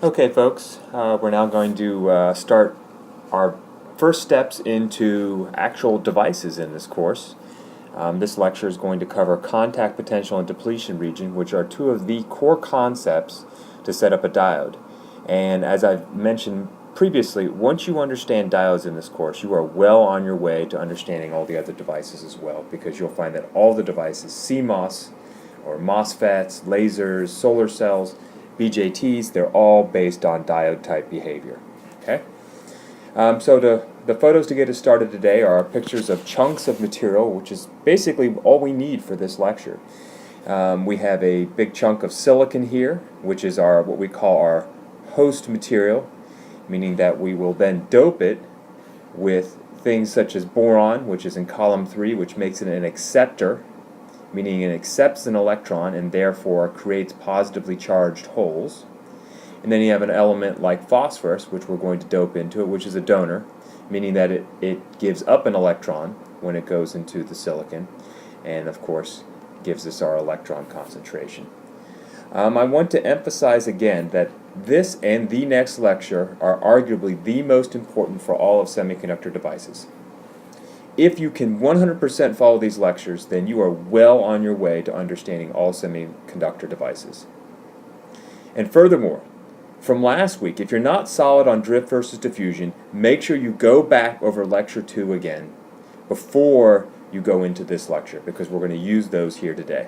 Okay, folks, we're now going to start our first steps into actual devices in this course. This lecture is going to cover contact potential and depletion region, which are two of the core concepts to set up a diode. And as I've mentioned previously, once you understand diodes in this course, you are well on your way to understanding all the other devices as well, because you'll find that all the devices, CMOS or MOSFETs, lasers, solar cells, BJTs, they're all based on diode type behavior. Okay? So the photos to get us started today are pictures of chunks of material, which is basically all we need for this lecture. We have a big chunk of silicon here, which is what we call our host material, meaning that we will then dope it with things such as boron, which is in column 3, which makes it an acceptor, meaning it accepts an electron and therefore creates positively charged holes. And then you have an element like phosphorus, which we're going to dope into it, which is a donor, meaning that it gives up an electron when it goes into the silicon, and of course gives us our electron concentration. I want to emphasize again that this and the next lecture are arguably the most important for all of semiconductor devices. If you can 100% follow these lectures, then you are well on your way to understanding all semiconductor devices. And furthermore, from last week, if you're not solid on drift versus diffusion, make sure you go back over lecture 2 again before you go into this lecture, because we're going to use those here today.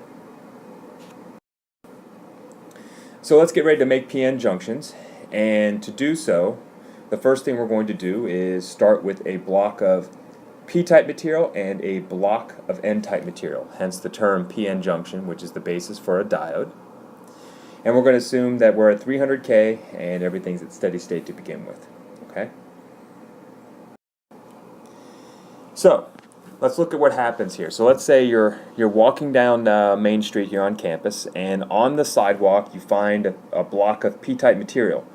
So let's get ready to make PN junctions, and to do so, the first thing we're going to do is start with a block of P-type material and a block of N-type material, hence the term PN junction, which is the basis for a diode. And we're going to assume that we're at 300K and everything's at steady state to begin with. Okay? So, let's look at what happens here. So let's say you're walking down Main Street here on campus, and on the sidewalk you find a block of P-type material.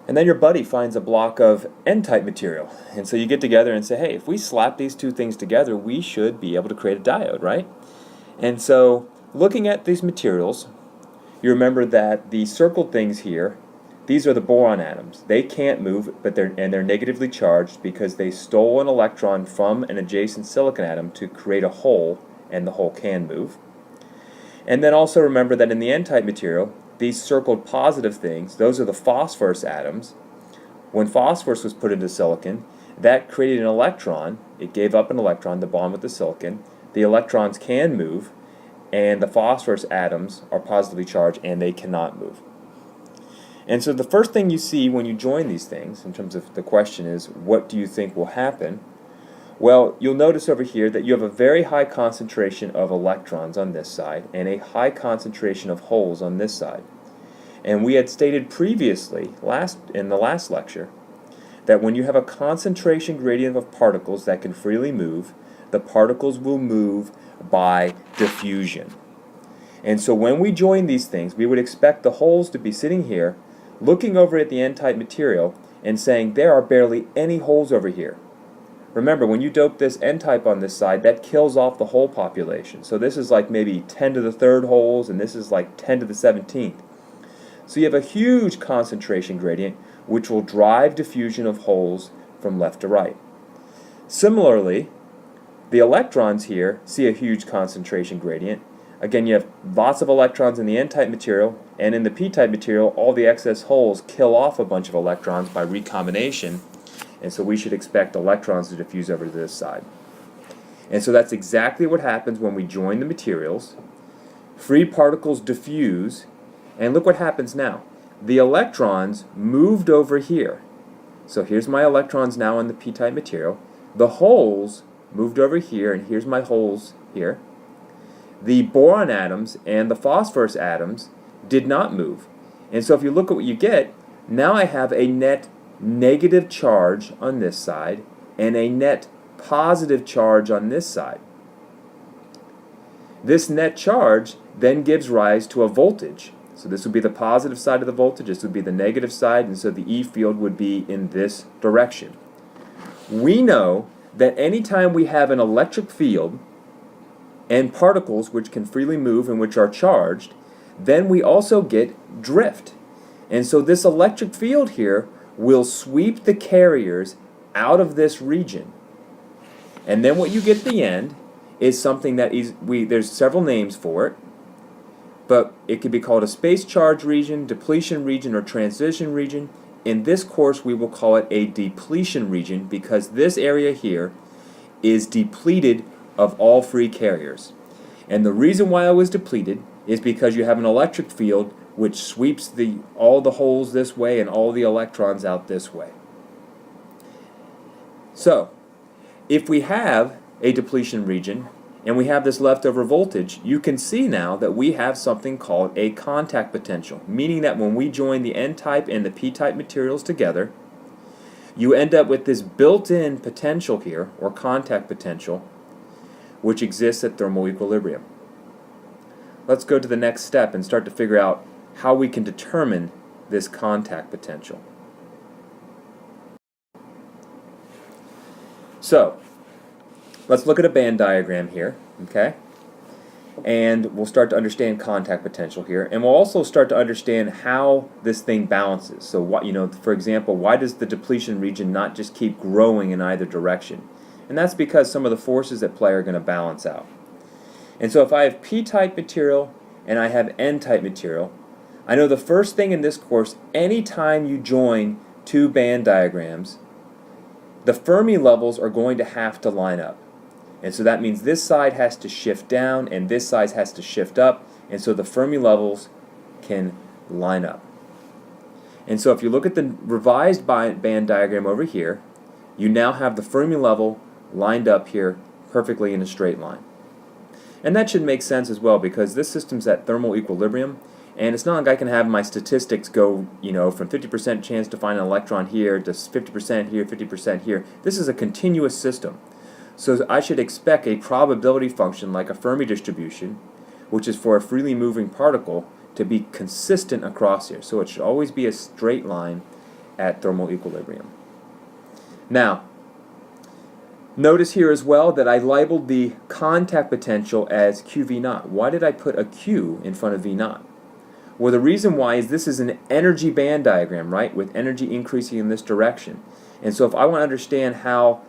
And then your buddy finds a block of N-type material. And so you get together and say, hey, if we slap these two things together, we should be able to create a diode, right? And so looking at these materials, you remember that the circled things here, these are the boron atoms. They can't move, but they're negatively charged because they stole an electron from an adjacent silicon atom to create a hole, and the hole can move. And then also remember that in the N-type material, these circled positive things, those are the phosphorus atoms. When phosphorus was put into silicon, that created an electron. It gave up an electron to bond with the silicon. The electrons can move, and the phosphorus atoms are positively charged, and they cannot move. And so the first thing you see when you join these things, in terms of the question is, what do you think will happen? Well, you'll notice over here that you have a very high concentration of electrons on this side and a high concentration of holes on this side. And we had stated previously, in the last lecture, that when you have a concentration gradient of particles that can freely move, the particles will move by diffusion. And so when we join these things, we would expect the holes to be sitting here, looking over at the N-type material and saying, there are barely any holes over here. Remember, when you dope this N-type on this side, that kills off the hole population. So this is like maybe 10 to the 3rd holes, and this is like 10 to the 17th. So you have a huge concentration gradient, which will drive diffusion of holes from left to right. Similarly, the electrons here see a huge concentration gradient. Again, you have lots of electrons in the N-type material, and in the P-type material, all the excess holes kill off a bunch of electrons by recombination. And so we should expect electrons to diffuse over to this side. And so that's exactly what happens when we join the materials. Free particles diffuse, and look what happens now. The electrons moved over here. So here's my electrons now in the P-type material. The holes moved over here, and here's my holes here. The boron atoms and the phosphorus atoms did not move. And so if you look at what you get, now I have a net negative charge on this side and a net positive charge on this side. This net charge then gives rise to a voltage. So this would be the positive side of the voltage, this would be the negative side, and so the E field would be in this direction. We know that anytime we have an electric field and particles which can freely move and which are charged, then we also get drift. And so this electric field here will sweep the carriers out of this region. And then what you get at the end is something that there's several names for it, but it could be called a space charge region, depletion region, or transition region. In this course, we will call it a depletion region because this area here is depleted of all free carriers. And the reason why it was depleted is because you have an electric field which sweeps all the holes this way and all the electrons out this way. So, if we have a depletion region and we have this leftover voltage, you can see now that we have something called a contact potential, meaning that when we join the N-type and the P-type materials together, you end up with this built-in potential here, or contact potential, which exists at thermal equilibrium. Let's go to the next step and start to figure out how we can determine this contact potential. So, let's look at a band diagram here, okay? And we'll start to understand contact potential here, and we'll also start to understand how this thing balances. So, for example, why does the depletion region not just keep growing in either direction? And that's because some of the forces at play are going to balance out. And so if I have P-type material and I have N-type material, I know the first thing in this course, anytime you join two band diagrams, the Fermi levels are going to have to line up. And so that means this side has to shift down and this side has to shift up, and so the Fermi levels can line up. And so if you look at the revised band diagram over here, you now have the Fermi level lined up here perfectly in a straight line. And that should make sense as well because this system's at thermal equilibrium, and it's not like I can have my statistics go, from 50% chance to find an electron here to 50% here, 50% here. This is a continuous system. So I should expect a probability function like a Fermi distribution, which is for a freely moving particle, to be consistent across here. So it should always be a straight line at thermal equilibrium. Now, notice here as well that I labeled the contact potential as QV0. Why did I put a Q in front of V0? Well, the reason why is this is an energy band diagram, right, with energy increasing in this direction. And so if I want to understand how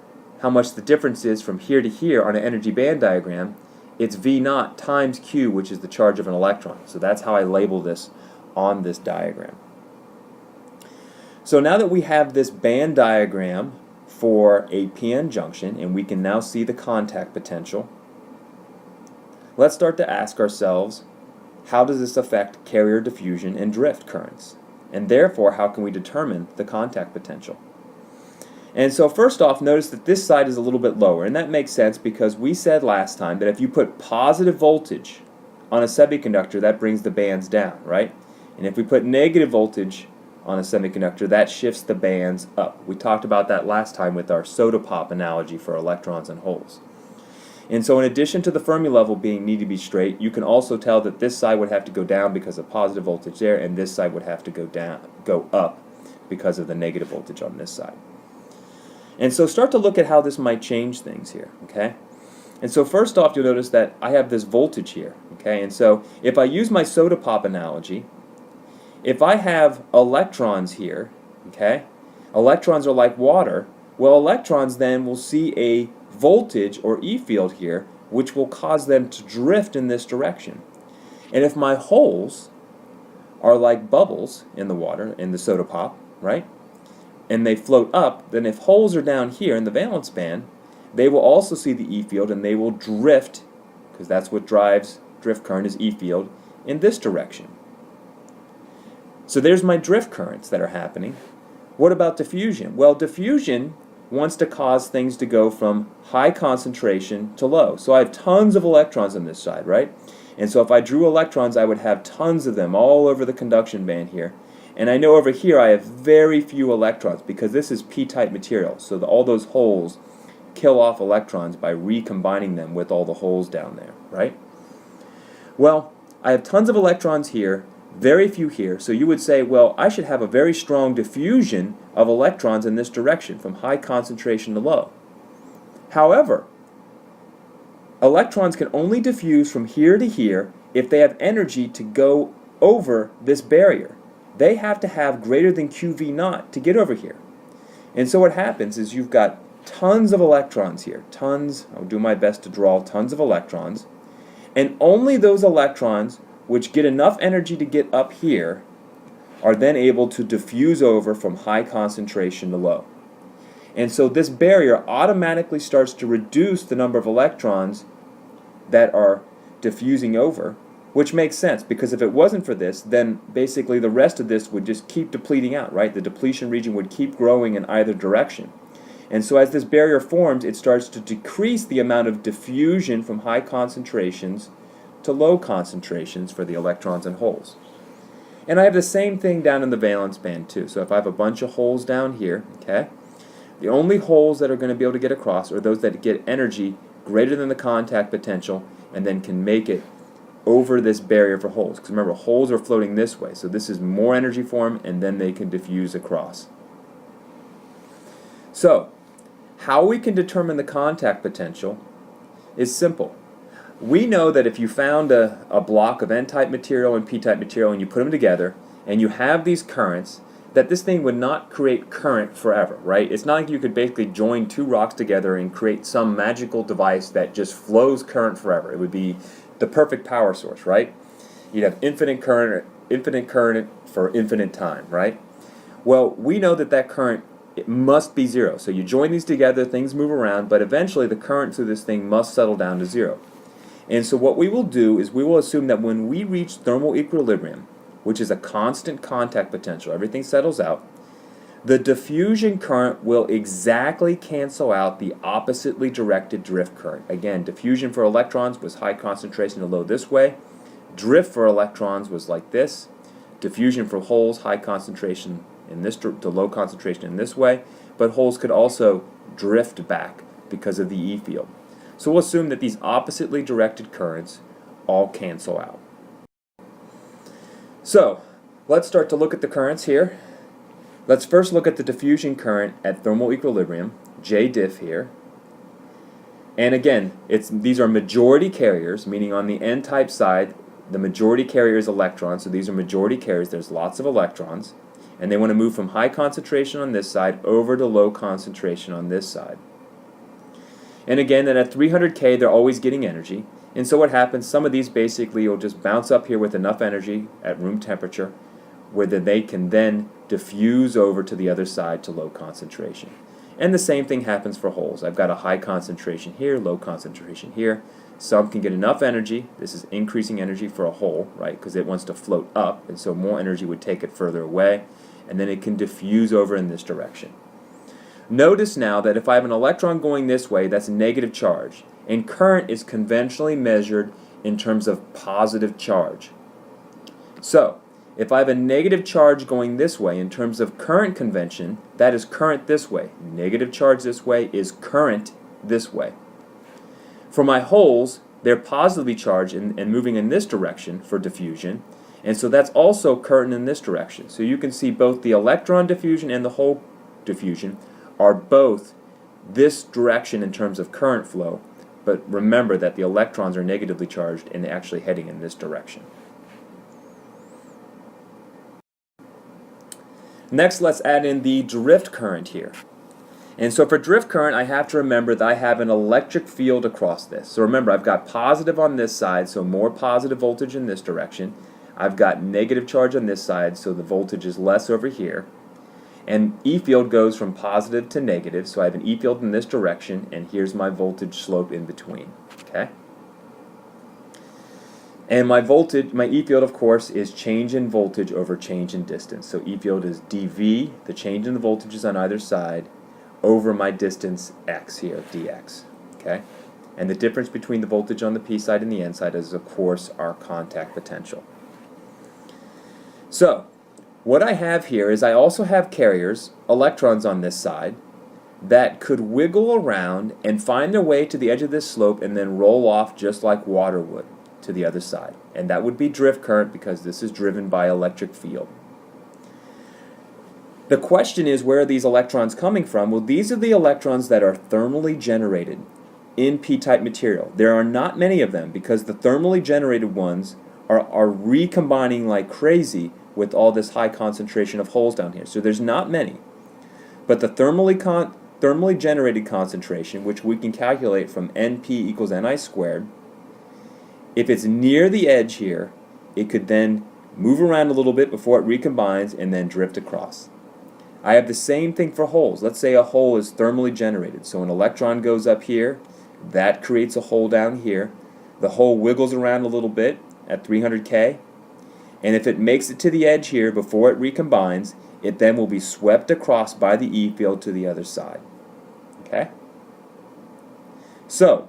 much the difference is from here to here on an energy band diagram, it's V0 times Q, which is the charge of an electron. So that's how I label this on this diagram. So now that we have this band diagram for a PN junction, and we can now see the contact potential, let's start to ask ourselves, how does this affect carrier diffusion and drift currents? And therefore, how can we determine the contact potential? And so first off, notice that this side is a little bit lower, and that makes sense because we said last time that if you put positive voltage on a semiconductor, that brings the bands down, right? And if we put negative voltage on a semiconductor, that shifts the bands up. We talked about that last time with our soda pop analogy for electrons and holes. And so in addition to the Fermi level need to be straight, you can also tell that this side would have to go down because of positive voltage there, and this side would have to go up because of the negative voltage on this side. And so start to look at how this might change things here, okay? And so first off, you'll notice that I have this voltage here, okay? And so if I use my soda pop analogy, if I have electrons here, okay, electrons are like water, well, electrons then will see a voltage or E field here, which will cause them to drift in this direction. And if my holes are like bubbles in the water, in the soda pop, right, and they float up, then if holes are down here in the valence band, they will also see the E field and they will drift, because that's what drives drift current is E field, in this direction. So there's my drift currents that are happening. What about diffusion? Well, diffusion wants to cause things to go from high concentration to low. So I have tons of electrons on this side, right? And so if I drew electrons, I would have tons of them all over the conduction band here. And I know over here I have very few electrons because this is P-type material. So all those holes kill off electrons by recombining them with all the holes down there, right? Well, I have tons of electrons here, very few here, so you would say, well, I should have a very strong diffusion of electrons in this direction, from high concentration to low. However, electrons can only diffuse from here to here if they have energy to go over this barrier. they have to have greater than QV naught to get over here. And so what happens is you've got tons of electrons here. Tons, I'll do my best to draw tons of electrons. And only those electrons which get enough energy to get up here are then able to diffuse over from high concentration to low. And so this barrier automatically starts to reduce the number of electrons that are diffusing over, which makes sense because if it wasn't for this, then basically the rest of this would just keep depleting out, right? The depletion region would keep growing in either direction. And so as this barrier forms, it starts to decrease the amount of diffusion from high concentrations to low concentrations for the electrons and holes. And I have the same thing down in the valence band too. So if I have a bunch of holes down here, okay, the only holes that are going to be able to get across are those that get energy greater than the contact potential and then can make it over this barrier for holes. Because remember, holes are floating this way. So this is more energy for them, and then they can diffuse across. So, how we can determine the contact potential is simple. We know that if you found a block of N-type material and P-type material and you put them together and you have these currents, that this thing would not create current forever, right? It's not like you could basically join two rocks together and create some magical device that just flows current forever. It would be the perfect power source, right? You'd have infinite current for infinite time, right? Well, we know that that current, it must be zero. So you join these together, things move around, but eventually the current through this thing must settle down to zero. And so what we will do is we will assume that when we reach thermal equilibrium, which is a constant contact potential, everything settles out, the diffusion current will exactly cancel out the oppositely directed drift current. Again, diffusion for electrons was high concentration to low this way. Drift for electrons was like this. Diffusion for holes, high concentration in this to low concentration in this way. But holes could also drift back because of the E field. So we'll assume that these oppositely directed currents all cancel out. So, let's start to look at the currents here. Let's first look at the diffusion current at thermal equilibrium, J diff here. And again, these are majority carriers, meaning on the N-type side, the majority carrier is electrons, so these are majority carriers, there's lots of electrons. And they want to move from high concentration on this side over to low concentration on this side. And again, then at 300K, they're always getting energy. And so what happens, some of these basically will just bounce up here with enough energy at room temperature where they can then diffuse over to the other side to low concentration. And the same thing happens for holes. I've got a high concentration here, low concentration here. Some can get enough energy. This is increasing energy for a hole, right, because it wants to float up, and so more energy would take it further away, and then it can diffuse over in this direction. Notice now that if I have an electron going this way, that's negative charge. And current is conventionally measured in terms of positive charge. So, if I have a negative charge going this way in terms of current convention, that is current this way. Negative charge this way is current this way. For my holes, they're positively charged and moving in this direction for diffusion. And so that's also current in this direction. So you can see both the electron diffusion and the hole diffusion are both this direction in terms of current flow. But remember that the electrons are negatively charged and they're actually heading in this direction. Next, let's add in the drift current here. And so for drift current, I have to remember that I have an electric field across this. So remember, I've got positive on this side, so more positive voltage in this direction. I've got negative charge on this side, so the voltage is less over here. And E field goes from positive to negative, so I have an E field in this direction, and here's my voltage slope in between. Okay? And my voltage, my E field, of course, is change in voltage over change in distance. So E field is dV, the change in the voltages on either side, over my distance x here, dx. Okay? And the difference between the voltage on the P side and the N side is, of course, our contact potential. So, what I have here is I also have carriers, electrons on this side, that could wiggle around and find their way to the edge of this slope and then roll off just like water would to the other side. And that would be drift current because this is driven by electric field. The question is, where are these electrons coming from? Well, these are the electrons that are thermally generated in P-type material. There are not many of them because the thermally generated ones are recombining like crazy with all this high concentration of holes down here. So there's not many. But the thermally generated concentration, which we can calculate from Np equals Ni squared, if it's near the edge here, it could then move around a little bit before it recombines and then drift across. I have the same thing for holes. Let's say a hole is thermally generated. So an electron goes up here, that creates a hole down here. The hole wiggles around a little bit at 300 K, and if it makes it to the edge here before it recombines, it then will be swept across by the E field to the other side. Okay? So,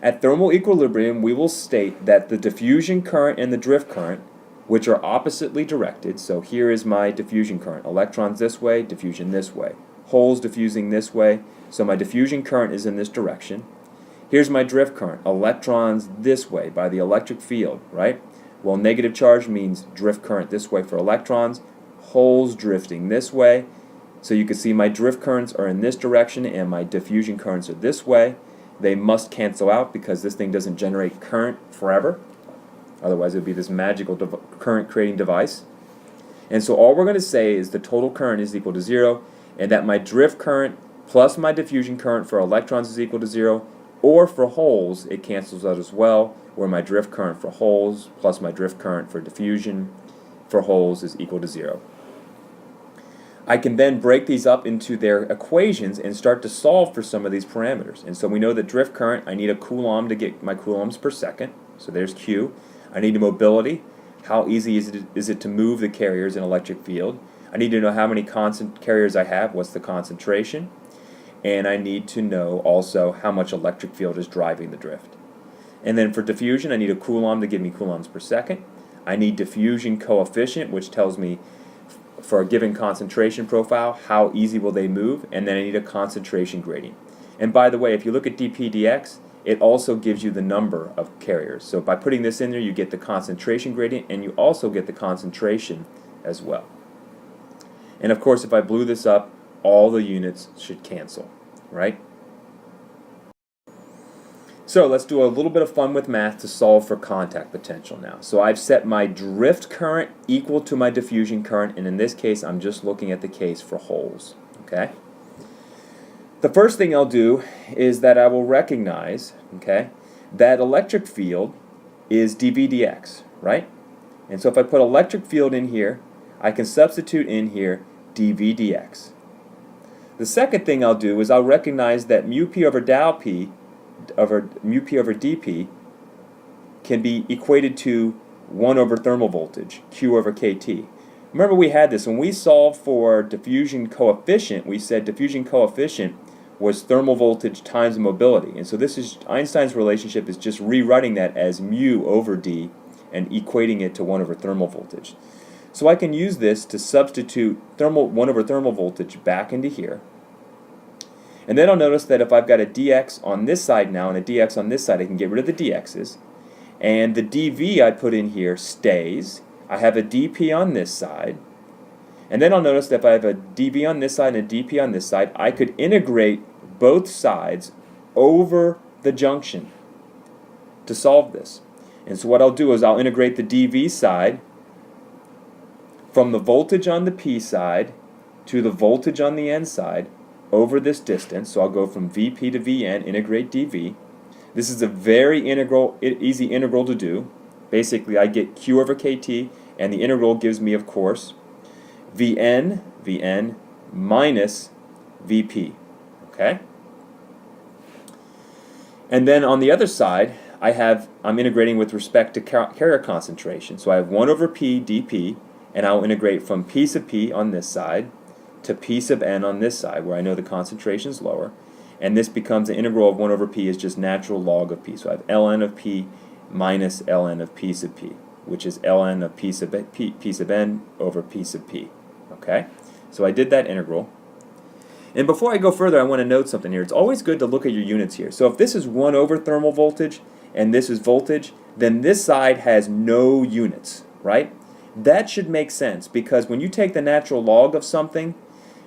at thermal equilibrium, we will state that the diffusion current and the drift current, which are oppositely directed, so here is my diffusion current. Electrons this way, diffusion this way. Holes diffusing this way, so my diffusion current is in this direction. Here's my drift current. Electrons this way by the electric field, right? Well, negative charge means drift current this way for electrons. Holes drifting this way. So you can see my drift currents are in this direction and my diffusion currents are this way. They must cancel out because this thing doesn't generate current forever. Otherwise it would be this magical current creating device. And so all we're going to say is the total current is equal to 0, and that my drift current plus my diffusion current for electrons is equal to 0, or for holes it cancels out as well, where my drift current for holes plus my drift current for diffusion for holes is equal to 0. I can then break these up into their equations and start to solve for some of these parameters. And so we know that drift current, I need a coulomb to get my coulombs per second. So there's Q. I need a mobility. How easy is it to move the carriers in an electric field? I need to know how many constant carriers I have, what's the concentration. And I need to know also how much electric field is driving the drift. And then for diffusion, I need a coulomb to give me coulombs per second. I need diffusion coefficient, which tells me for a given concentration profile, how easy will they move, and then I need a concentration gradient. And by the way, if you look at dp dx, it also gives you the number of carriers. So by putting this in there, you get the concentration gradient, and you also get the concentration as well. And of course, if I blew this up, all the units should cancel, right? So let's do a little bit of fun with math to solve for contact potential now. So I've set my drift current equal to my diffusion current, and in this case I'm just looking at the case for holes. Okay? The first thing I'll do is that I will recognize, okay, that electric field is dV dx, right? And so if I put electric field in here, I can substitute in here dV dx. The second thing I'll do is I'll recognize that mu p over dou p over mu p over dp can be equated to 1 over thermal voltage, Q over kT. Remember we had this, when we solved for diffusion coefficient, we said diffusion coefficient was thermal voltage times mobility. And so this is, Einstein's relationship is just rewriting that as mu over d and equating it to 1 over thermal voltage. So I can use this to substitute 1 over thermal voltage back into here. And then I'll notice that if I've got a dx on this side now and a dx on this side, I can get rid of the dx's. And the dv I put in here stays. I have a dp on this side. And then I'll notice that if I have a dv on this side and a dp on this side, I could integrate both sides over the junction to solve this. And so what I'll do is I'll integrate the dv side from the voltage on the p side to the voltage on the n side over this distance. So I'll go from Vp to Vn, integrate dV. This is a very easy integral to do. Basically, I get Q over kT, and the integral gives me, of course, Vn minus Vp. Okay? And then on the other side, I'm integrating with respect to carrier concentration. So I have 1 over P dP, and I'll integrate from P sub P on this side to P sub n on this side, where I know the concentration is lower. And this becomes the integral of 1 over P is just natural log of P. So I have ln of P minus ln of P sub P, which is ln of P sub n over P sub P. Okay? So I did that integral. And before I go further, I want to note something here. It's always good to look at your units here. So if this is 1 over thermal voltage and this is voltage, then this side has no units, right? That should make sense, because when you take the natural log of something,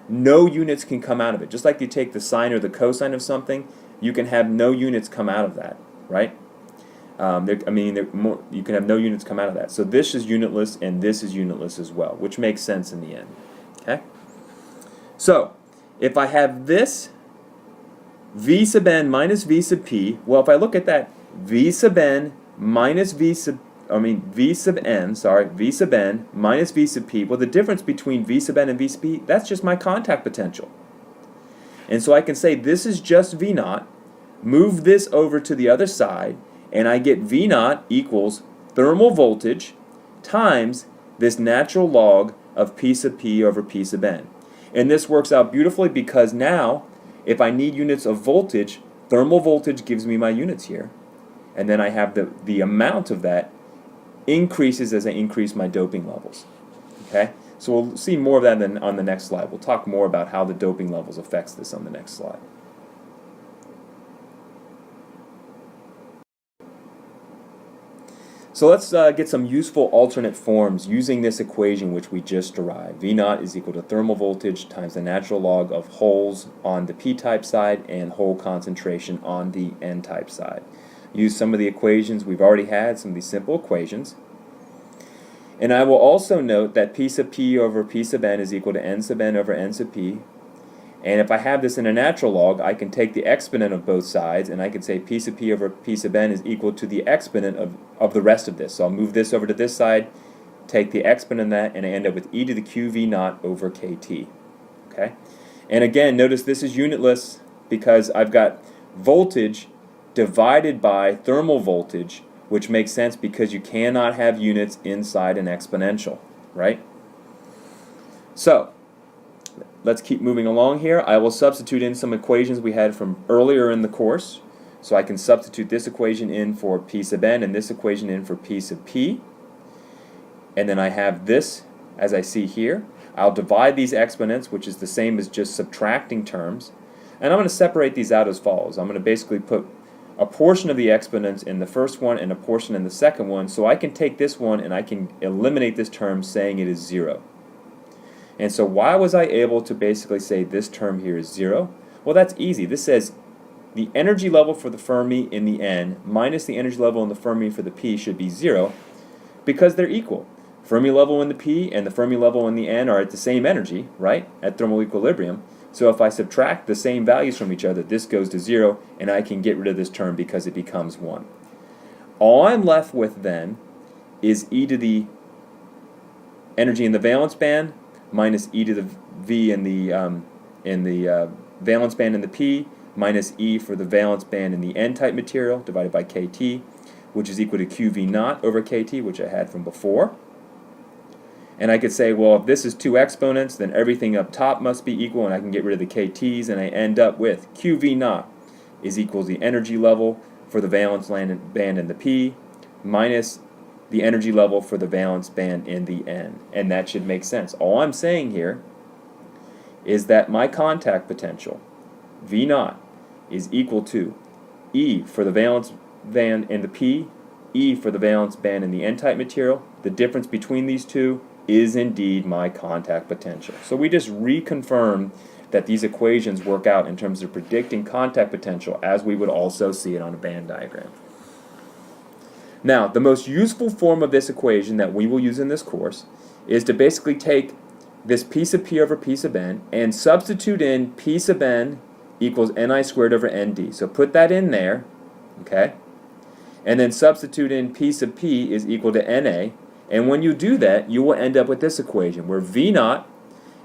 no units can come out of it. Just like you take the sine or the cosine of something, you can have no units come out of that, right? You can have no units come out of that. So this is unitless and this is unitless as well, which makes sense in the end. Okay? So, if I have this V sub n minus V sub p, well, if I look at that V sub n minus V sub n minus V sub p, well, the difference between V sub n and V sub p, that's just my contact potential. And so I can say this is just V naught, move this over to the other side, and I get V naught equals thermal voltage times this natural log of P sub p over P sub n. And this works out beautifully because now, if I need units of voltage, thermal voltage gives me my units here. And then I have the amount of that increases as I increase my doping levels. Okay? So we'll see more of that on the next slide. We'll talk more about how the doping levels affects this on the next slide. So let's get some useful alternate forms using this equation which we just derived. V naught is equal to thermal voltage times the natural log of holes on the p-type side and hole concentration on the n-type side. Use some of the equations we've already had, some of these simple equations. And I will also note that P sub p over P sub n is equal to n sub n over n sub p. And if I have this in a natural log, I can take the exponent of both sides, and I can say P sub p over P sub n is equal to the exponent of the rest of this. So I'll move this over to this side, take the exponent of that, and I end up with e to the q v naught over kt. Okay? And again, notice this is unitless because I've got voltage divided by thermal voltage, which makes sense because you cannot have units inside an exponential, right? So, let's keep moving along here. I will substitute in some equations we had from earlier in the course. So I can substitute this equation in for P sub n and this equation in for P sub p. And then I have this as I see here. I'll divide these exponents, which is the same as just subtracting terms. And I'm going to separate these out as follows. I'm going to basically put a portion of the exponents in the first one and a portion in the second one. So I can take this one and I can eliminate this term saying it is 0. And so why was I able to basically say this term here is 0? Well, that's easy. This says the energy level for the Fermi in the N minus the energy level in the Fermi for the P should be 0 because they're equal. Fermi level in the P and the Fermi level in the N are at the same energy, right, at thermal equilibrium. So if I subtract the same values from each other, this goes to 0 and I can get rid of this term because it becomes 1. All I'm left with then is e to the energy in the valence band minus e to the v in the valence band in the p minus e for the valence band in the n-type material divided by kt, which is equal to qv naught over kt, which I had from before. And I could say, well, if this is two exponents, then everything up top must be equal, and I can get rid of the kt's, and I end up with qv naught is equal to the energy level for the valence band in the p minus the energy level for the valence band in the N. And that should make sense. All I'm saying here is that my contact potential, V naught, is equal to E for the valence band in the P, E for the valence band in the N-type material. The difference between these two is indeed my contact potential. So we just reconfirm that these equations work out in terms of predicting contact potential as we would also see it on a band diagram. Now, the most useful form of this equation that we will use in this course is to basically take this P sub p over P sub n and substitute in P sub n equals ni squared over nd. So put that in there, okay? And then substitute in P sub p is equal to na. And when you do that, you will end up with this equation where V naught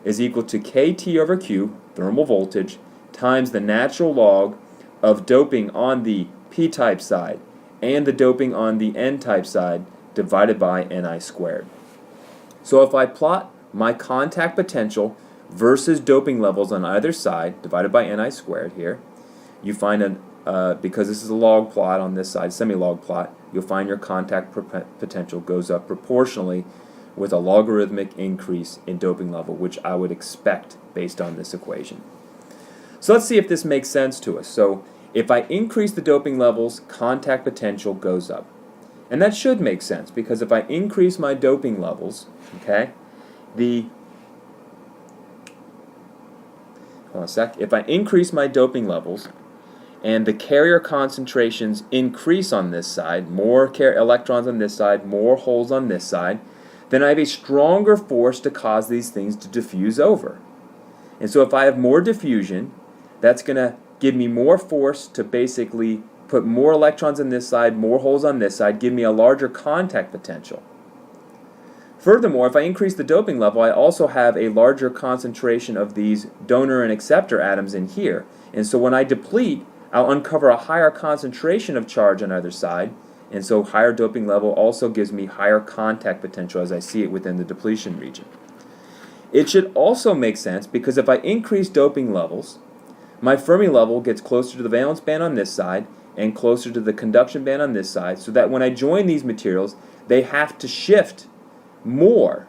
is equal to kt over q, thermal voltage, times the natural log of doping on the p-type side and the doping on the n-type side divided by ni squared. So if I plot my contact potential versus doping levels on either side divided by ni squared here, you find because this is a log plot on this side, semi-log plot, you'll find your contact potential goes up proportionally with a logarithmic increase in doping level, which I would expect based on this equation. So let's see if this makes sense to us. So if I increase the doping levels, contact potential goes up. And that should make sense, because if I increase my doping levels, okay, if I increase my doping levels and the carrier concentrations increase on this side, more electrons on this side, more holes on this side, then I have a stronger force to cause these things to diffuse over. And so if I have more diffusion, that's going to give me more force to basically put more electrons on this side, more holes on this side, give me a larger contact potential. Furthermore, if I increase the doping level, I also have a larger concentration of these donor and acceptor atoms in here. And so when I deplete, I'll uncover a higher concentration of charge on either side, and so higher doping level also gives me higher contact potential as I see it within the depletion region. It should also make sense because if I increase doping levels, my Fermi level gets closer to the valence band on this side and closer to the conduction band on this side, so that when I join these materials, they have to shift more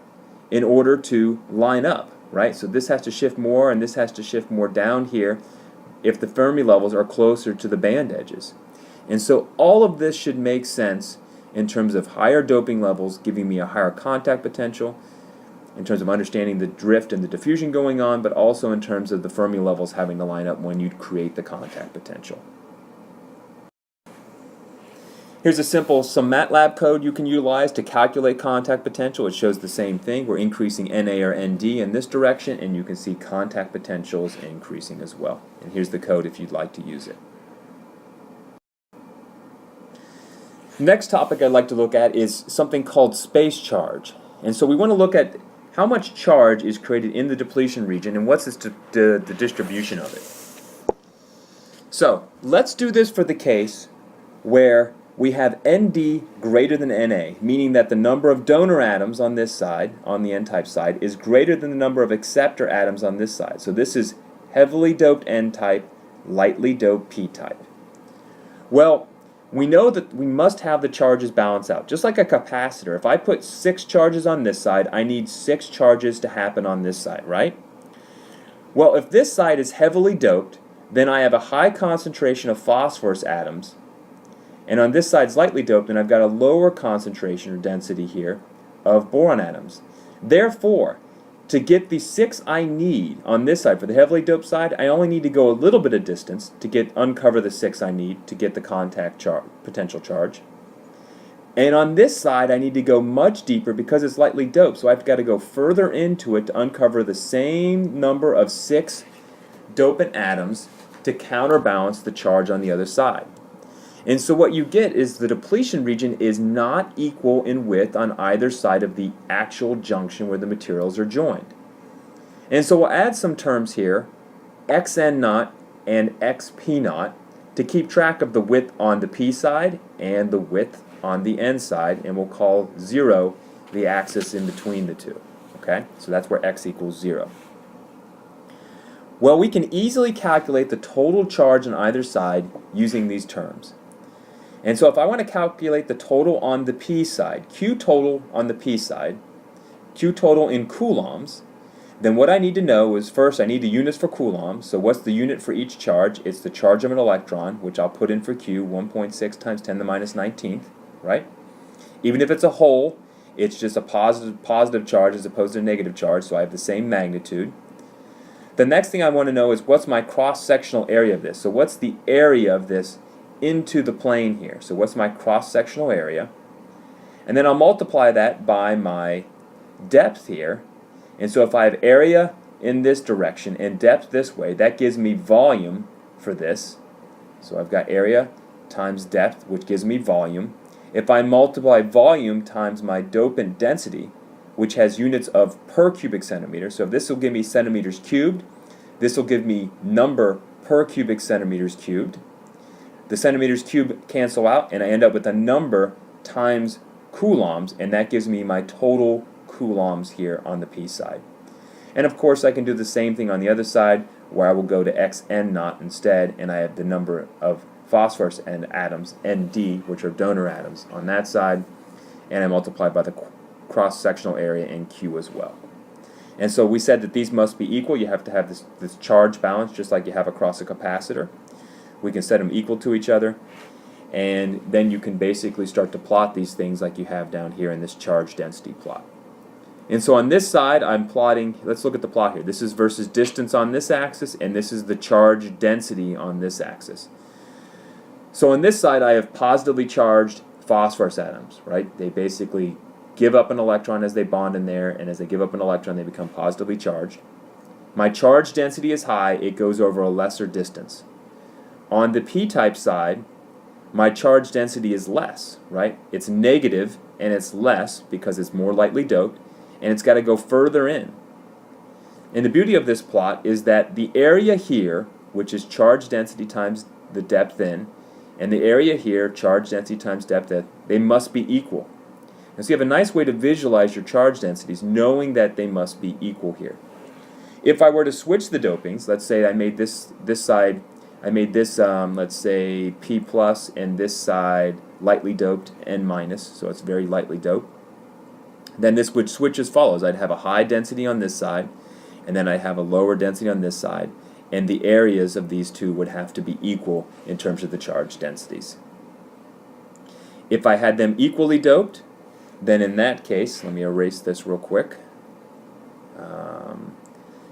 in order to line up, right? So this has to shift more and this has to shift more down here if the Fermi levels are closer to the band edges. And so all of this should make sense in terms of higher doping levels giving me a higher contact potential, in terms of understanding the drift and the diffusion going on, but also in terms of the Fermi levels having to line up when you create the contact potential. Here's some MATLAB code you can utilize to calculate contact potential. It shows the same thing. We're increasing NA or ND in this direction, and you can see contact potentials increasing as well. And here's the code if you'd like to use it. Next topic I'd like to look at is something called space charge. And so we want to look at how much charge is created in the depletion region and what's the distribution of it. So let's do this for the case where we have ND greater than NA, meaning that the number of donor atoms on this side, on the N-type side, is greater than the number of acceptor atoms on this side. So this is heavily doped N-type, lightly doped P-type. Well, we know that we must have the charges balance out. Just like a capacitor, if I put 6 charges on this side, I need 6 charges to happen on this side, right? Well, if this side is heavily doped, then I have a high concentration of phosphorus atoms, and on this side is lightly doped, and I've got a lower concentration or density here of boron atoms. Therefore, to get the 6 I need on this side, for the heavily doped side, I only need to go a little bit of distance to uncover the 6 I need to get the contact potential charge. And on this side, I need to go much deeper because it's lightly doped, so I've got to go further into it to uncover the same number of 6 dopant atoms to counterbalance the charge on the other side. And so what you get is the depletion region is not equal in width on either side of the actual junction where the materials are joined. And so we'll add some terms here, xn0 and xp0, to keep track of the width on the p side and the width on the n side, and we'll call 0 the axis in between the two. Okay, so that's where x equals 0. Well, we can easily calculate the total charge on either side using these terms. And so if I want to calculate the total on the p side, Q total on the p side, Q total in coulombs, then what I need to know is first I need the units for coulombs. So what's the unit for each charge? It's the charge of an electron, which I'll put in for Q, 1.6 times 10 to the minus 19th, right? Even if it's a hole, it's just a positive charge as opposed to a negative charge, so I have the same magnitude. The next thing I want to know is what's my cross-sectional area of this? So what's the area of this into the plane here? So what's my cross-sectional area? And then I'll multiply that by my depth here. And so if I have area in this direction and depth this way, that gives me volume for this. So I've got area times depth, which gives me volume. If I multiply volume times my dopant density, which has units of per cubic centimeter, so if this will give me centimeters cubed, this will give me number per cubic centimeters cubed. The centimeters cubed cancel out, and I end up with a number times coulombs, and that gives me my total coulombs here on the p side. And of course I can do the same thing on the other side, where I will go to xn0 instead, and I have the number of phosphorus and atoms, Nd, which are donor atoms, on that side, and I multiply by the cross-sectional area in Q as well. And so we said that these must be equal. You have to have this charge balance just like you have across a capacitor. We can set them equal to each other, and then you can basically start to plot these things like you have down here in this charge density plot. And so on this side I'm plotting, let's look at the plot here. This is versus distance on this axis, and this is the charge density on this axis. So on this side I have positively charged phosphorus atoms, right? They basically give up an electron as they bond in there, and as they give up an electron they become positively charged. My charge density is high, it goes over a lesser distance. On the p-type side, my charge density is less, right? It's negative and it's less because it's more lightly doped, and it's got to go further in. And the beauty of this plot is that the area here, which is charge density times the depth in, and the area here, charge density times depth in, they must be equal. And so you have a nice way to visualize your charge densities, knowing that they must be equal here. If I were to switch the dopings, let's say I made this side, let's say P plus, and this side lightly doped N minus, so it's very lightly doped, then this would switch as follows. I'd have a high density on this side, and then I'd have a lower density on this side, and the areas of these two would have to be equal in terms of the charge densities. If I had them equally doped, then in that case, let me erase this real quick.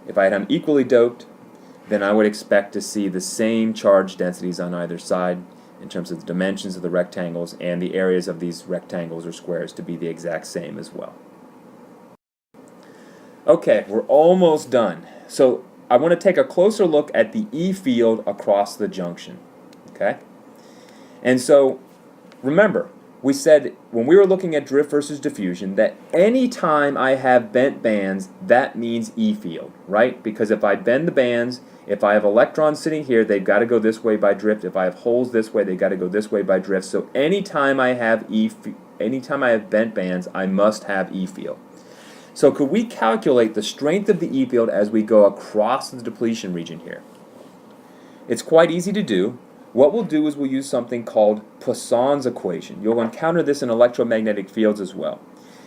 If I had them equally doped, then I would expect to see the same charge densities on either side in terms of the dimensions of the rectangles, and the areas of these rectangles or squares to be the exact same as well. Okay, we're almost done. So I want to take a closer look at the E field across the junction. Okay? And so remember, we said when we were looking at drift versus diffusion that any time I have bent bands, that means E field, right? Because if I bend the bands, if I have electrons sitting here, they've got to go this way by drift. If I have holes this way, they've got to go this way by drift. So anytime I have bent bands, I must have E field. So could we calculate the strength of the E field as we go across the depletion region here? It's quite easy to do. What we'll do is we'll use something called Poisson's equation. You'll encounter this in electromagnetic fields as well.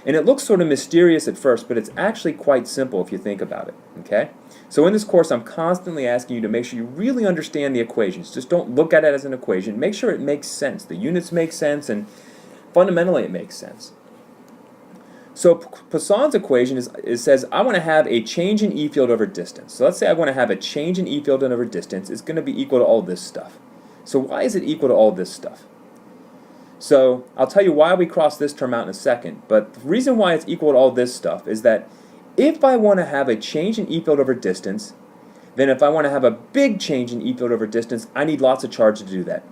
And it looks sort of mysterious at first, but it's actually quite simple if you think about it. Okay? So in this course, I'm constantly asking you to make sure you really understand the equations. Just don't look at it as an equation. Make sure it makes sense. The units make sense, and fundamentally it makes sense. So Poisson's equation says I want to have a change in E field over distance. So let's say I want to have a change in E field over distance. It's going to be equal to all this stuff. So why is it equal to all this stuff? So I'll tell you why we cross this term out in a second, but the reason why it's equal to all this stuff is that if I want to have a change in E field over distance, then if I want to have a big change in E field over distance, I need lots of charge to do that.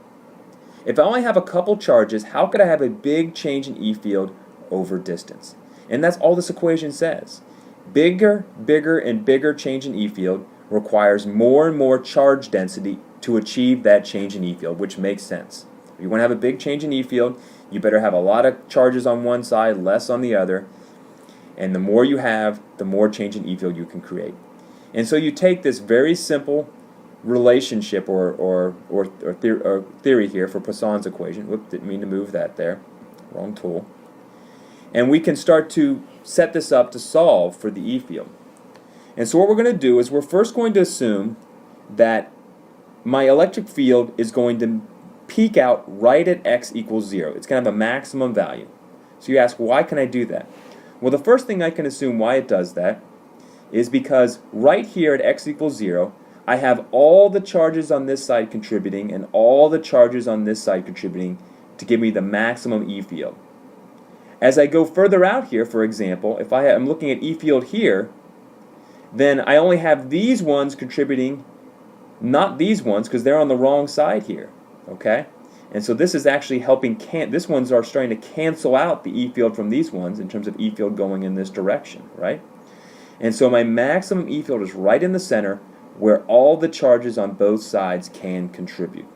If I only have a couple charges, how could I have a big change in E field over distance? And that's all this equation says. Bigger, bigger, and bigger change in E field requires more and more charge density to achieve that change in E field, which makes sense. If you want to have a big change in E field, you better have a lot of charges on one side, less on the other, and the more you have, the more change in E field you can create. And so you take this very simple relationship or theory here for Poisson's equation. Whoop, didn't mean to move that there. Wrong tool. And we can start to set this up to solve for the E field. And so what we're going to do is we're first going to assume that my electric field is going to peak out right at x equals 0. It's going to have a maximum value. So you ask, why can I do that? Well, the first thing I can assume why it does that is because right here at x equals 0, I have all the charges on this side contributing and all the charges on this side contributing to give me the maximum E field. As I go further out here, for example, if I'm looking at E field here, then I only have these ones contributing, not these ones, because they're on the wrong side here. Okay? And so this is actually helping, this ones are starting to cancel out the E field from these ones in terms of E field going in this direction, right? And so my maximum E field is right in the center where all the charges on both sides can contribute.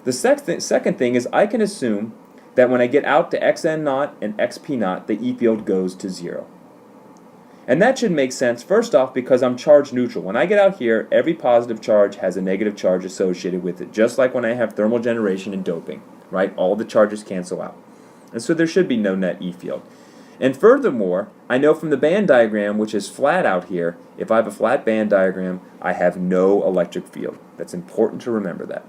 The second thing is I can assume that when I get out to xn naught and xp naught, the E field goes to 0. And that should make sense, first off, because I'm charge neutral. When I get out here, every positive charge has a negative charge associated with it, just like when I have thermal generation and doping, right? All the charges cancel out. And so there should be no net E field. And furthermore, I know from the band diagram, which is flat out here, if I have a flat band diagram, I have no electric field. That's important to remember that.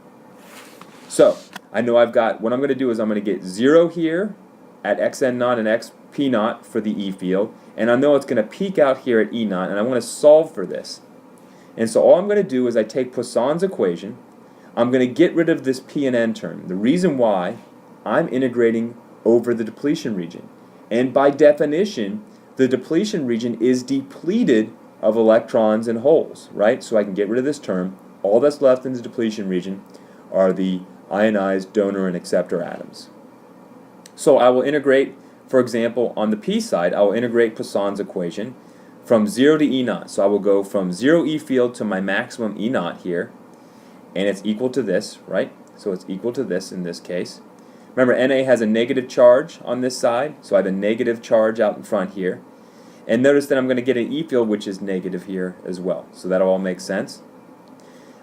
So, I know I've got, what I'm going to do is I'm going to get 0 here at xn naught and xp naught for the E field, and I know it's going to peak out here at E naught, and I want to solve for this. And so all I'm going to do is I take Poisson's equation, I'm going to get rid of this P and N term. The reason why, I'm integrating over the depletion region. And by definition, the depletion region is depleted of electrons and holes, right? So I can get rid of this term. All that's left in the depletion region are the ionized donor and acceptor atoms. So I will integrate, for example, on the P side, I will integrate Poisson's equation from 0 to E naught. So I will go from 0 E field to my maximum E naught here, and it's equal to this, right? So it's equal to this in this case. Remember, Na has a negative charge on this side, so I have a negative charge out in front here. And notice that I'm going to get an E field which is negative here as well. So that'll all make sense.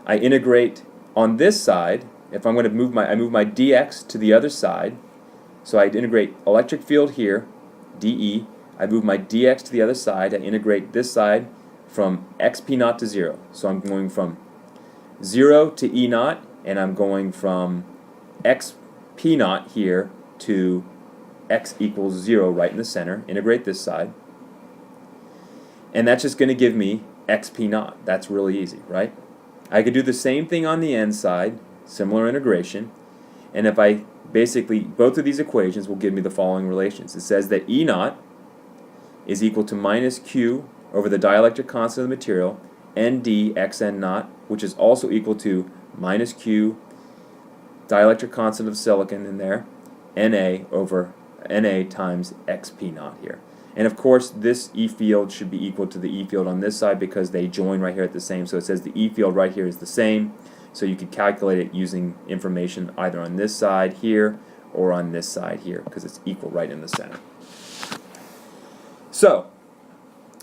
I integrate on this side. If I'm going to move I move my dx to the other side. So I integrate electric field here, dE. I move my dx to the other side. I integrate this side from xp naught to 0. So I'm going from 0 to E naught, and I'm going from xp naught here to x equals 0 right in the center. Integrate this side. And that's just going to give me xp naught. That's really easy, right? I could do the same thing on the n side, similar integration. And if I basically, both of these equations will give me the following relations. It says that E naught is equal to minus Q over the dielectric constant of the material, nd xn naught, which is also equal to minus Q dielectric constant of silicon in there, Na over Na times xp naught here. And of course, this E field should be equal to the E field on this side because they join right here at the same. So it says the E field right here is the same. So you could calculate it using information either on this side here or on this side here because it's equal right in the center. So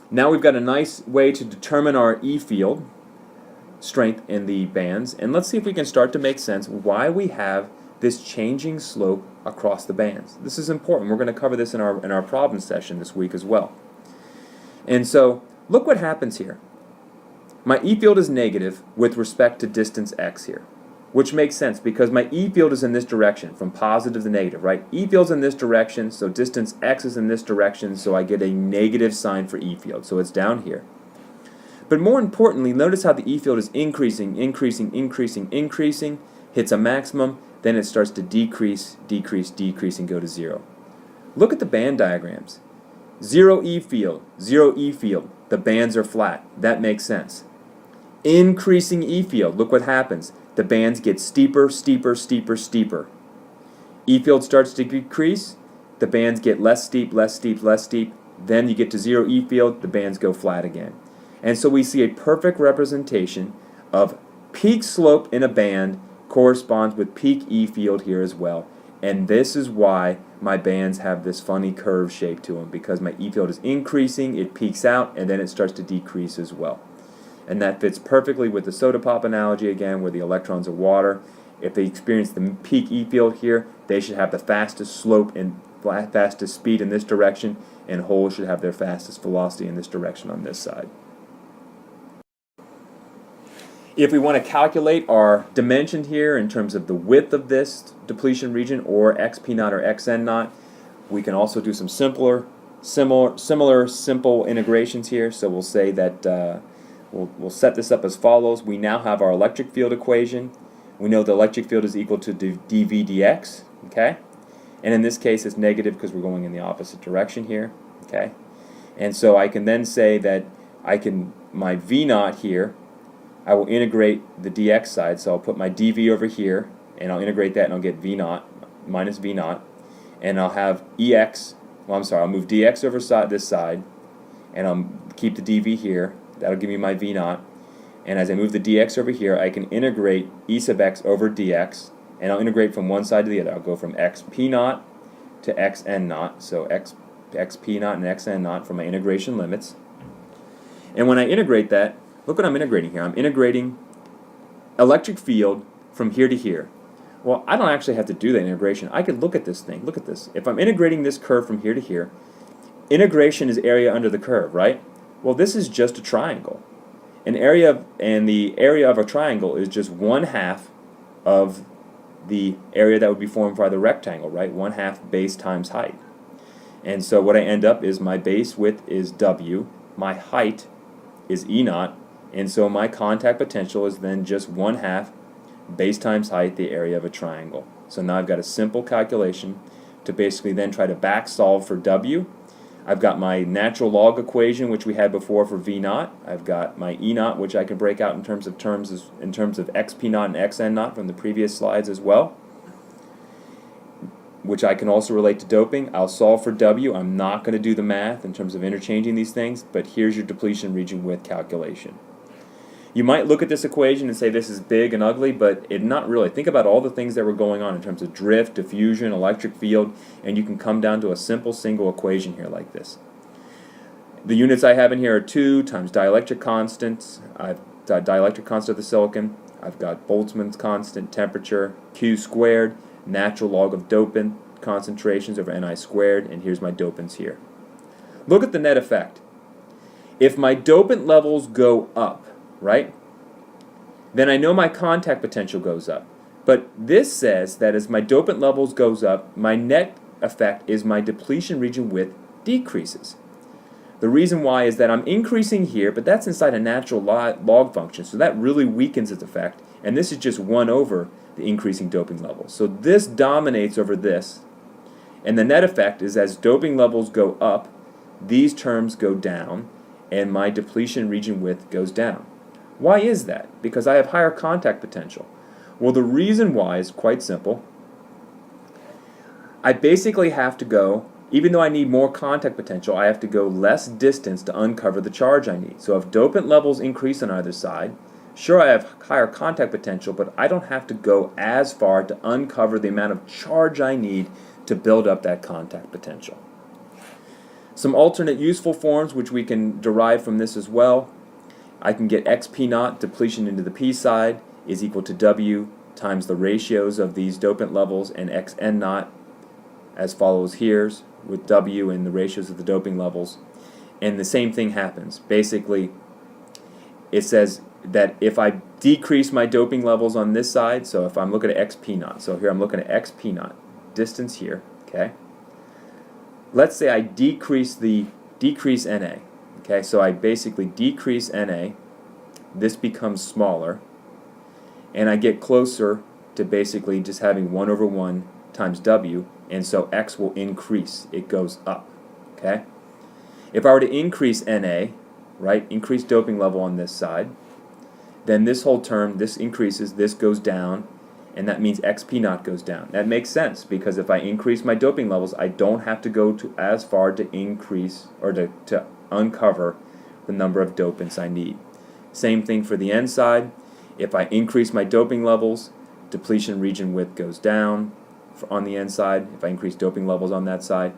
now we've got a nice way to determine our E field strength in the bands. And let's see if we can start to make sense why we have this changing slope across the bands. This is important. We're going to cover this in our problem session this week as well. And so look what happens here. My E field is negative with respect to distance x here, which makes sense because my E field is in this direction, from positive to negative, right? E field's in this direction, so distance x is in this direction, so I get a negative sign for E field, so it's down here. But more importantly, notice how the E field is increasing, increasing, increasing, increasing, hits a maximum, then it starts to decrease, decrease, decrease, and go to 0. Look at the band diagrams. 0 E field, 0 E field. The bands are flat. That makes sense. Increasing E field. Look what happens. The bands get steeper, steeper, steeper, steeper. E field starts to decrease. The bands get less steep, less steep, less steep. Then you get to 0 E field. The bands go flat again. And so we see a perfect representation of peak slope in a band corresponds with peak E field here as well. And this is why my bands have this funny curve shape to them, because my E field is increasing, it peaks out, and then it starts to decrease as well. And that fits perfectly with the soda pop analogy again, where the electrons are water. If they experience the peak E field here, they should have the fastest slope and fastest speed in this direction, and holes should have their fastest velocity in this direction on this side. If we want to calculate our dimension here in terms of the width of this depletion region, or xp naught or xn naught, we can also do some similar simple integrations here. So we'll say that we'll set this up as follows. We now have our electric field equation. We know the electric field is equal to dV dx, okay? And in this case it's negative because we're going in the opposite direction here, okay? And so I can then say that my V naught here, I will integrate the dx side, so I'll put my dv over here, and I'll integrate that, and I'll get v naught, minus v naught, and I'll have I'll move dx over this side, and I'll keep the dv here. That'll give me my v naught, and as I move the dx over here, I can integrate e sub x over dx, and I'll integrate from one side to the other. I'll go from xp naught to xn naught, so xp naught and xn naught for my integration limits. And when I integrate that, look what I'm integrating here. I'm integrating electric field from here to here. Well, I don't actually have to do that integration. I could look at this thing. Look at this. If I'm integrating this curve from here to here, integration is area under the curve, right? Well, this is just a triangle. And the area of a triangle is just 1/2 of the area that would be formed by the rectangle, right? 1/2 base times height. And so what I end up is my base width is W, my height is E naught, and so my contact potential is then just 1/2 base times height, the area of a triangle. So now I've got a simple calculation to basically then try to back solve for W. I've got my natural log equation, which we had before for V naught. I've got my E naught, which I can break out in terms of XP naught and XN naught from the previous slides as well, which I can also relate to doping. I'll solve for W. I'm not going to do the math in terms of interchanging these things, but here's your depletion region width calculation. You might look at this equation and say this is big and ugly, but not really. Think about all the things that were going on in terms of drift, diffusion, electric field, and you can come down to a simple single equation here like this. The units I have in here are 2 times dielectric constant. I've got dielectric constant of the silicon. I've got Boltzmann's constant, temperature, Q squared, natural log of dopant concentrations over Ni squared, and here's my dopants here. Look at the net effect. If my dopant levels go up, right, then I know my contact potential goes up. But this says that as my dopant levels goes up, my net effect is my depletion region width decreases. The reason why is that I'm increasing here, but that's inside a natural log function, so that really weakens its effect, and this is just 1 over the increasing doping levels. So this dominates over this, and the net effect is as doping levels go up, these terms go down, and my depletion region width goes down. Why is that? Because I have higher contact potential. Well, the reason why is quite simple. I basically have to go, even though I need more contact potential, I have to go less distance to uncover the charge I need. So if dopant levels increase on either side, sure, I have higher contact potential, but I don't have to go as far to uncover the amount of charge I need to build up that contact potential. Some alternate useful forms which we can derive from this as well. I can get XP naught, depletion into the P side, is equal to W times the ratios of these dopant levels, and XN naught as follows here, with W and the ratios of the doping levels. And the same thing happens. Basically, it says that if I decrease my doping levels on this side, so if I'm looking at XP naught, so here I'm looking at XP naught, distance here, okay? Let's say I decrease NA. Okay, so I basically decrease NA, this becomes smaller, and I get closer to basically just having 1 over 1 times W, and so X will increase, it goes up, okay? If I were to increase NA, right, increase doping level on this side, then this whole term, this increases, this goes down, and that means XP naught goes down. That makes sense, because if I increase my doping levels, I don't have to go to as far to increase, or to uncover the number of dopants I need. Same thing for the N side. If I increase my doping levels, depletion region width goes down on the N side. If I increase doping levels on that side,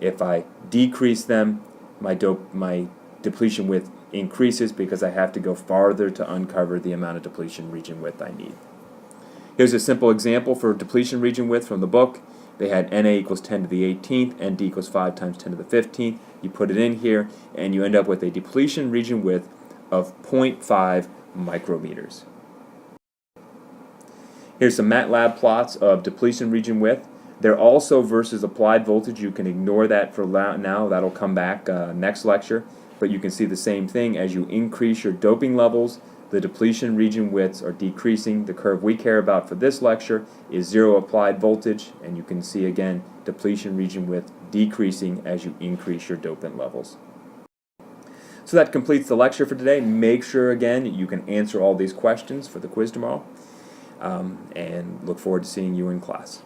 if I decrease them, my depletion width increases because I have to go farther to uncover the amount of depletion region width I need. Here's a simple example for depletion region width from the book. They had Na equals 10 to the 18th, Nd equals 5 times 10 to the 15th. You put it in here, and you end up with a depletion region width of 0.5 micrometers. Here's some MATLAB plots of depletion region width. They're also versus applied voltage. You can ignore that for now. That'll come back next lecture. But you can see the same thing. As you increase your doping levels, the depletion region widths are decreasing. The curve we care about for this lecture is 0 applied voltage, and you can see again depletion region width decreasing as you increase your dopant levels. So that completes the lecture for today. Make sure again you can answer all these questions for the quiz tomorrow, and look forward to seeing you in class.